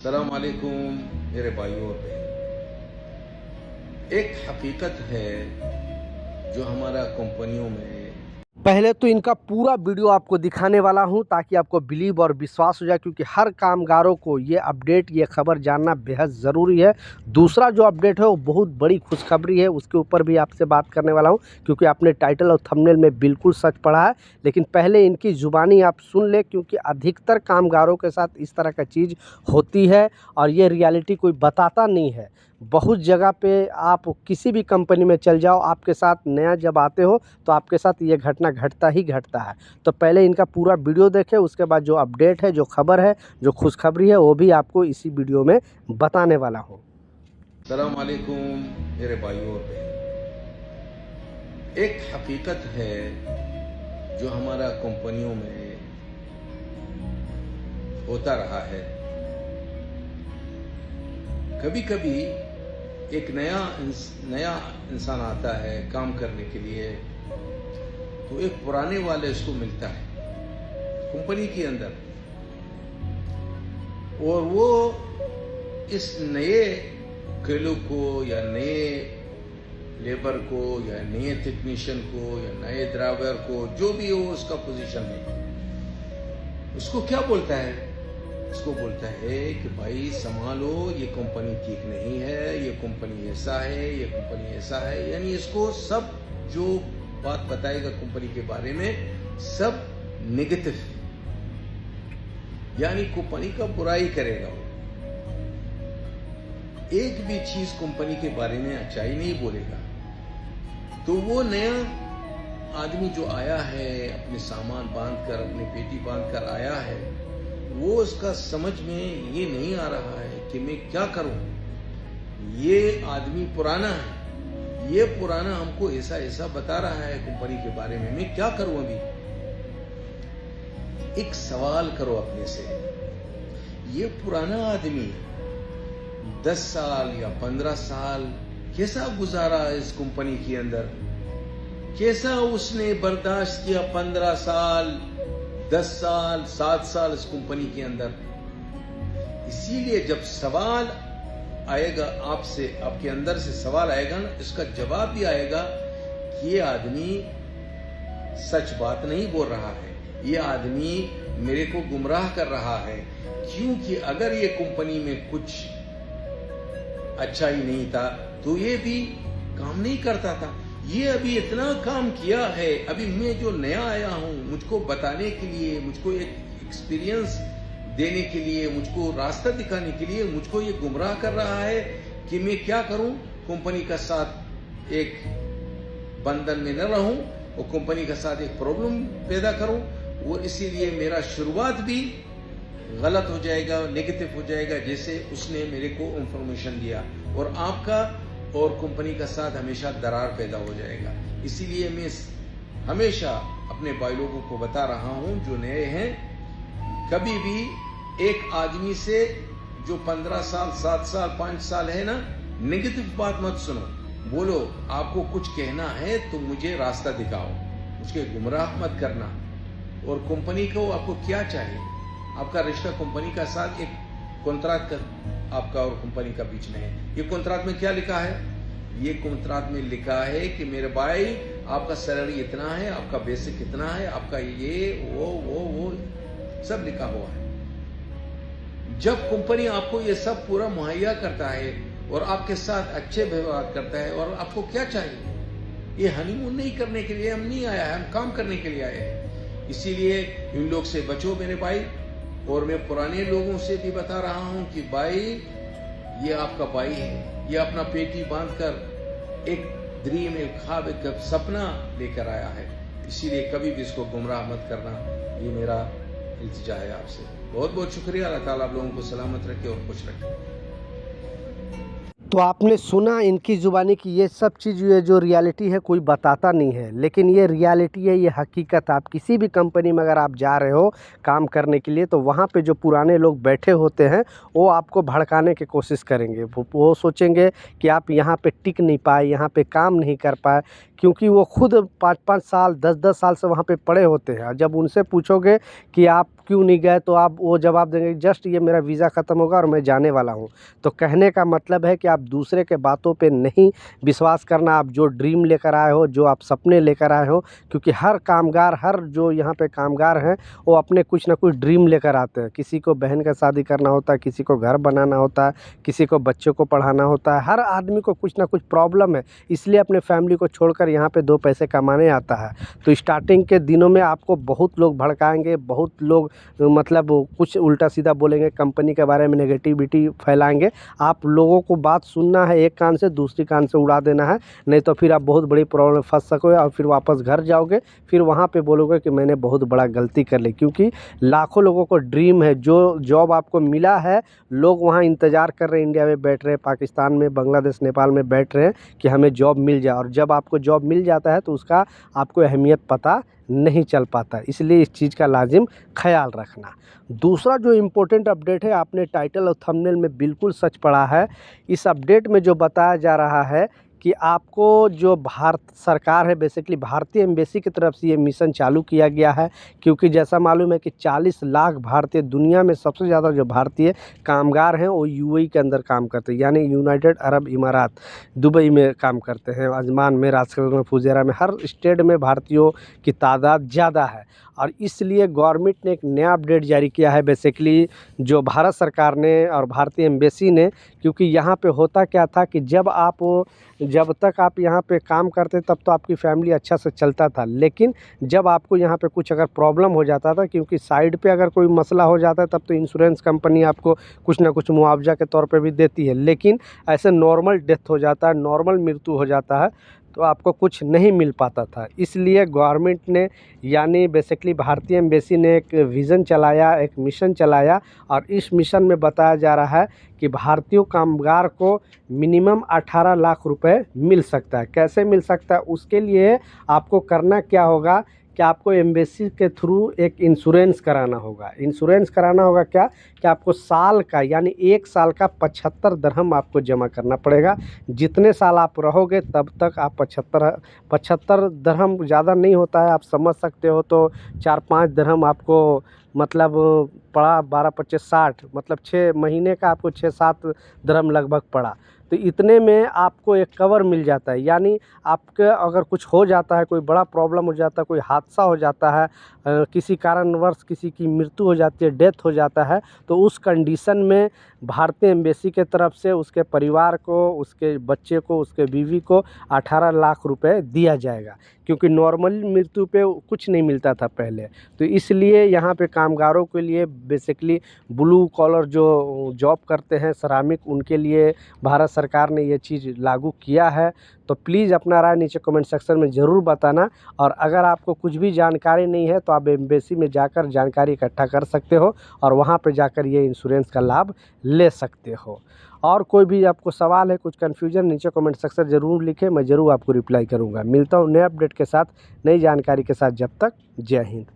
अस्सलाम वालेकुम मेरे भाइयों और बहनों। एक हकीकत है जो हमारा कंपनियों में पहले तो इनका पूरा वीडियो आपको दिखाने वाला हूं ताकि आपको बिलीव और विश्वास हो जाए, क्योंकि हर कामगारों को ये अपडेट, ये खबर जानना बेहद ज़रूरी है। दूसरा जो अपडेट है वो बहुत बड़ी खुशखबरी है, उसके ऊपर भी आपसे बात करने वाला हूं, क्योंकि आपने टाइटल और थंबनेल में बिल्कुल सच पढ़ा है। लेकिन पहले इनकी ज़ुबानी आप सुन ले, क्योंकि अधिकतर कामगारों के साथ इस तरह का चीज़ होती है और ये रियलिटी कोई बताता नहीं है। बहुत जगह पे आप किसी भी कंपनी में चल जाओ, आपके साथ नया जब आते हो तो आपके साथ ये घटना घटता ही घटता है। तो पहले इनका पूरा वीडियो देखें, उसके बाद जो अपडेट है, जो खबर है, जो खुशखबरी है, वो भी आपको इसी वीडियो में बताने वाला हूँ। अस्सलाम वालेकुम मेरे भाइयों और बहनों। एक हकीकत है जो हमारा कंपनियों में होता रहा है। कभी कभी एक नया इंसान आता है काम करने के लिए, तो एक पुराने वाले उसको मिलता है कंपनी के अंदर, और वो इस नए खेलों को या नए लेबर को या नए टेक्नीशियन को या नए ड्राइवर को, जो भी हो उसका पोजीशन है, उसको क्या बोलता है? उसको बोलता है कि भाई संभालो, ये कंपनी ठीक नहीं है, ये कंपनी ऐसा है, ये कंपनी ऐसा है। यानी इसको सब जो बात बताएगा कंपनी के बारे में सब नेगेटिव, यानी कंपनी का बुराई करेगा वो। एक भी चीज कंपनी के बारे में अच्छाई नहीं बोलेगा। तो वो नया आदमी जो आया है, अपने सामान बांधकर, अपनी पेटी बांधकर आया है, वो उसका समझ में ये नहीं आ रहा है कि मैं क्या करूं। ये आदमी पुराना है, ये पुराना हमको ऐसा ऐसा बता रहा है कंपनी के बारे में, मैं क्या करूं अभी। एक सवाल करो अपने से, ये पुराना आदमी 10 साल या 15 साल कैसा गुजारा इस कंपनी के अंदर, कैसा उसने बर्दाश्त किया 15 साल, 10 साल, 7 साल इस कंपनी के अंदर। इसीलिए जब सवाल आएगा आपसे, आपके अंदर से सवाल आएगा ना, इसका जवाब भी आएगा कि ये आदमी सच बात नहीं बोल रहा है, ये आदमी मेरे को गुमराह कर रहा है। क्योंकि अगर ये कंपनी में कुछ अच्छा ही नहीं था तो ये भी काम नहीं करता था। ये अभी इतना काम किया है, अभी मैं जो नया आया हूं, मुझको बताने के लिए, मुझको एक एक्सपीरियंस देने के लिए, मुझको रास्ता दिखाने के लिए मुझको ये गुमराह कर रहा है कि मैं क्या करूं, कंपनी का साथ एक बंधन में न रहूं और कंपनी का साथ एक प्रॉब्लम पैदा करूं, और इसीलिए मेरा शुरुआत भी गलत हो जाएगा, नेगेटिव हो जाएगा, जैसे उसने मेरे को इंफॉर्मेशन दिया, और आपका और कंपनी का साथ हमेशा दरार पैदा हो जाएगा। इसीलिए मैं हमेशा अपने भाई लोगों को बता रहा हूं जो नए हैं, कभी भी एक आदमी से जो 15 साल, 7 साल, 5 साल है ना, नेगेटिव बात मत सुनो। बोलो आपको कुछ कहना है तो मुझे रास्ता दिखाओ, मुझे गुमराह मत करना। और कंपनी को आपको क्या चाहिए, आपका रिश्ता कंपनी का साथ एक कॉन्ट्रैक्ट का आपका और कंपनी का बीच में है। ये कॉन्ट्रैक्ट में क्या लिखा है? ये कॉन्ट्रैक्ट में लिखा है कि मेरे भाई आपका सैलरी इतना है, आपका बेसिक इतना है, आपका ये वो सब लिखा हुआ है। जब कंपनी आपको ये सब पूरा मुहैया करता है और आपके साथ अच्छे व्यवहार करता है, और आपको क्या चाहिए? ये हनीमून नहीं करने के लिए हम नहीं आया है, हम काम करने के लिए आए हैं। इसीलिए इन लोग से बचो मेरे भाई। और मैं पुराने लोगों से भी बता रहा हूं कि भाई ये आपका भाई है, ये अपना पेटी बांधकर एक ड्रीम, एक ख्वाब, एक सपना लेकर आया है। इसीलिए कभी भी इसको गुमराह मत करना, ये मेरा इल्तिजा है आपसे। बहुत बहुत शुक्रिया। अल्लाह ताला आप लोगों को सलामत रखे और खुश रखे। तो आपने सुना इनकी ज़ुबानी कि ये सब चीज़, ये जो रियलिटी है कोई बताता नहीं है, लेकिन ये रियलिटी है, ये हकीकत। आप किसी भी कंपनी में अगर आप जा रहे हो काम करने के लिए, तो वहाँ पे जो पुराने लोग बैठे होते हैं वो आपको भड़काने की कोशिश करेंगे। वो सोचेंगे कि आप यहाँ पे टिक नहीं पाए, यहाँ पे काम नहीं कर पाए, क्योंकि वो खुद 5-5 साल 10-10 साल से वहाँ पे पड़े होते हैं। जब उनसे पूछोगे कि आप क्यों नहीं गए, तो आप वो जवाब देंगे जस्ट ये मेरा वीज़ा ख़त्म होगा और मैं जाने वाला हूँ। तो कहने का मतलब है कि आप दूसरे के बातों पे नहीं विश्वास करना। आप जो ड्रीम लेकर आए हो, जो आप सपने लेकर आए हो, क्योंकि हर कामगार, हर जो यहाँ पे कामगार हैं, वो अपने कुछ ना कुछ ड्रीम लेकर आते हैं। किसी को बहन का शादी करना होता है, किसी को घर बनाना होता है, किसी को बच्चों को पढ़ाना होता है। हर आदमी को कुछ ना कुछ प्रॉब्लम है, इसलिए अपने फैमिली को छोड़कर यहाँ पे 2 पैसे कमाने आता है। तो स्टार्टिंग के दिनों में आपको बहुत लोग भड़काएंगे, बहुत लोग मतलब कुछ उल्टा सीधा बोलेंगे, कंपनी के बारे में नेगेटिविटी फैलाएंगे। आप लोगों को बात सुनना है एक कान से, दूसरी कान से उड़ा देना है, नहीं तो फिर आप बहुत बड़ी प्रॉब्लम में फंस सकोगे और फिर वापस घर जाओगे, फिर वहाँ पे बोलोगे कि मैंने बहुत बड़ा गलती कर ली। क्योंकि लाखों लोगों को ड्रीम है, जो जॉब आपको मिला है, लोग वहाँ इंतज़ार कर रहे हैं, इंडिया में बैठ रहे हैं, पाकिस्तान में, बांग्लादेश, नेपाल में बैठ रहे हैं कि हमें जॉब मिल जाए। और जब आपको जॉब मिल जाता है तो उसका आपको अहमियत पता नहीं चल पाता। इसलिए इस चीज़ का लाजिम ख़याल रखना। दूसरा जो इम्पोर्टेंट अपडेट है, आपने टाइटल और थंबनेल में बिल्कुल सच पढ़ा है। इस अपडेट में जो बताया जा रहा है कि आपको जो भारत सरकार है, बेसिकली भारतीय एम्बेसी की तरफ से ये मिशन चालू किया गया है। क्योंकि जैसा मालूम है कि 40 लाख भारतीय, दुनिया में सबसे ज़्यादा जो भारतीय कामगार हैं वो यूएई के अंदर काम करते हैं, यानी यूनाइटेड अरब इमारात, दुबई में काम करते हैं, अजमान में, राजकमल में, फुजेरा में, हर स्टेट में भारतीयों की तादाद ज़्यादा है। और इसलिए गवर्नमेंट ने एक नया अपडेट जारी किया है, बेसिकली जो भारत सरकार ने और भारतीय एम्बेसी ने। क्योंकि यहाँ पे होता क्या था कि जब तक आप यहाँ पे काम करते तब तो आपकी फैमिली अच्छा से चलता था, लेकिन जब आपको यहाँ पे कुछ अगर प्रॉब्लम हो जाता था, क्योंकि साइड पे अगर कोई मसला हो जाता है तब तो इंश्योरेंस कंपनी आपको कुछ ना कुछ मुआवजा के तौर पे भी देती है, लेकिन ऐसे नॉर्मल डेथ हो जाता है, नॉर्मल मृत्यु हो जाता है, तो आपको कुछ नहीं मिल पाता था। इसलिए गवर्नमेंट ने, यानी बेसिकली भारतीय एम्बेसी ने एक विज़न चलाया, एक मिशन चलाया, और इस मिशन में बताया जा रहा है कि भारतीय कामगार को मिनिमम 18 लाख रुपए मिल सकता है। कैसे मिल सकता है, उसके लिए आपको करना क्या होगा कि आपको एम्बेसी के थ्रू एक इंश्योरेंस कराना होगा। इंश्योरेंस कराना होगा क्या कि आपको साल का, यानी 1 साल का 75 दिरहम आपको जमा करना पड़ेगा। जितने साल आप रहोगे तब तक आप 75 दिरहम ज़्यादा नहीं होता है, आप समझ सकते हो। तो 4-5 दिरहम आपको मतलब पड़ा, 12-25 60, मतलब 6 महीने का आपको 6-7 दिरहम लगभग पड़ा। तो इतने में आपको एक कवर मिल जाता है, यानी आपके अगर कुछ हो जाता है, कोई बड़ा प्रॉब्लम हो जाता है, कोई हादसा हो जाता है, किसी कारणवश किसी की मृत्यु हो जाती है, डेथ हो जाता है, तो उस कंडीशन में भारतीय एम्बेसी के तरफ से उसके परिवार को, उसके बच्चे को, उसके बीवी को 18 लाख रुपए दिया जाएगा। क्योंकि नॉर्मल मृत्यु पे कुछ नहीं मिलता था पहले। तो इसलिए यहाँ पे कामगारों के लिए, बेसिकली ब्लू कॉलर जो जॉब करते हैं, श्रमिक, उनके लिए भारत सरकार ने ये चीज़ लागू किया है। तो प्लीज़ अपना राय नीचे कमेंट सेक्शन में ज़रूर बताना। और अगर आपको कुछ भी जानकारी नहीं है तो आप एम्बेसी में जाकर जानकारी इकट्ठा कर सकते हो और वहाँ पे जाकर ये इंश्योरेंस का लाभ ले सकते हो। और कोई भी आपको सवाल है, कुछ कन्फ्यूजन, नीचे कमेंट सेक्शन ज़रूर लिखें, मैं ज़रूर आपको रिप्लाई करूँगा। मिलता हूँ नए अपडेट के साथ, नई जानकारी के साथ। जब तक, जय हिंद।